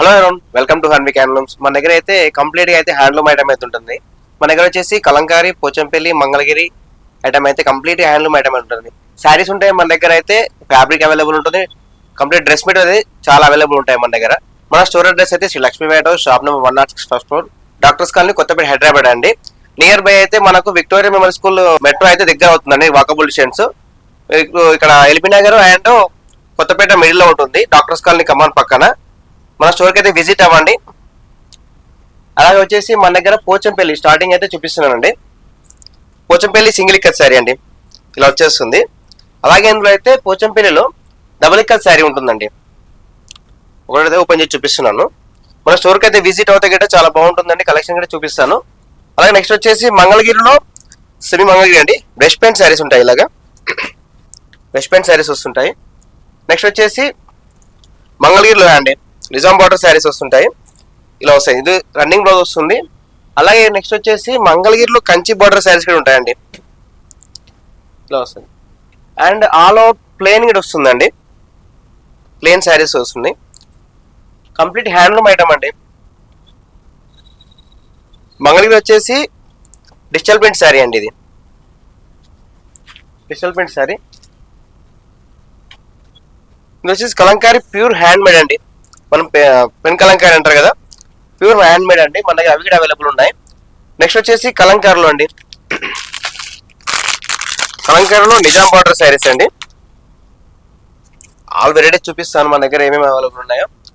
Hello everyone, welcome to హన్విక్ handlooms. మన దగ్గర అయితే కంప్లీట్ గా అయితే హ్యాండ్లూమ్ ఐటమ్ అయితే ఉంటుంది. మన దగ్గర వచ్చేసి కలంకారీ, పోచంపల్లి, మంగళగిరి ఐటమ్ అయితే కంప్లీట్ హ్యాండ్లూమ్ ఐటమ్ ఉంటుంది. శారీస్ ఉంటాయి మన దగ్గర, అయితే ఫ్యాబ్రిక్ అవైలబుల్ ఉంటుంది. కంప్లీట్ డ్రెస్ మెటీరియల్ అయితే చాలా అవైలబుల్ ఉంటాయి మన దగ్గర. మన స్టోర్ అడ్రస్ అయితే శ్రీ లక్ష్మీ వేట shop number 106 first floor, doctors colony, Kothapeta, Hyderabad అండి. నియర్ బై అయితే మనకు విక్టోరియా మెమోరియల్ స్కూల్ మెట్రో అయితే దగ్గర అవుతుందండి, వాకబుల్ డిస్టెన్స్. ఇక్కడ LB Nagar and Kothapet middle లో ఉంటుంది, డాక్టర్స్ కాలనీ కమాన్ పక్కన. మన స్టోర్కి అయితే విజిట్ అవ్వండి. అలాగే వచ్చేసి మన దగ్గర పోచంపల్లి స్టార్టింగ్ అయితే చూపిస్తున్నానండి. పోచంపల్లి సింగిల్ ఇక్కత్ శారీ అండి, ఇలా వచ్చేస్తుంది. అలాగే ఇందులో అయితే పోచంపల్లిలో డబుల్ ఇక్కత్ శారీ ఉంటుందండి. ఒకటైతే ఓపెన్ చేసి చూపిస్తున్నాను. మన స్టోర్కి అయితే విజిట్ అవుతే గట్రా చాలా బాగుంటుందండి, కలెక్షన్ కూడా చూపిస్తాను. అలాగే నెక్స్ట్ వచ్చేసి మంగళగిరిలో సెమీ మంగళగిరి అండి, బ్రష్ పెయింట్ శారీస్ ఉంటాయి. ఇలాగా బ్రష్ పెయింట్ శారీస్ వస్తుంటాయి. నెక్స్ట్ వచ్చేసి మంగళగిరిలో అండి నిజాం బార్డర్ శారీస్ వస్తుంటాయి, ఇలా వస్తాయి. ఇది రన్నింగ్ బ్లౌజ్ వస్తుంది. అలాగే నెక్స్ట్ వచ్చేసి మంగళగిరిలో కంచి బార్డర్ శారీస్ కూడా ఉంటాయండి, ఇలా వస్తుంది. అండ్ ఆల్ ఓవర్ ప్లెయిన్ కూడా వస్తుందండి, ప్లెయిన్ శారీస్ వస్తుంది. కంప్లీట్ హ్యాండ్లూమ్ ఐటమ్ అండి. మంగళగిరి వచ్చేసి డిజిటల్ ప్రింట్ శారీ అండి, ఇది డిజిటల్ ప్రింట్ శారీ. ఇది వచ్చేసి కలంకారీ ప్యూర్ హ్యాండ్ మేడ్ అండి, మనం పెన్ కలంకారీ అంటారు కదా, ప్యూర్ హ్యాండ్ మేడ్ అండి. మన దగ్గర అవి కూడా అవైలబుల్ ఉన్నాయి. నెక్స్ట్ వచ్చేసి కలంకారీలో అండి, కలంకారీలో నిజాం బార్డర్ శారీస్ అండి. ఆల్ వెరైటీస్ చూపిస్తాను మన దగ్గర ఏమేమి అవైలబుల్ ఉన్నాయో.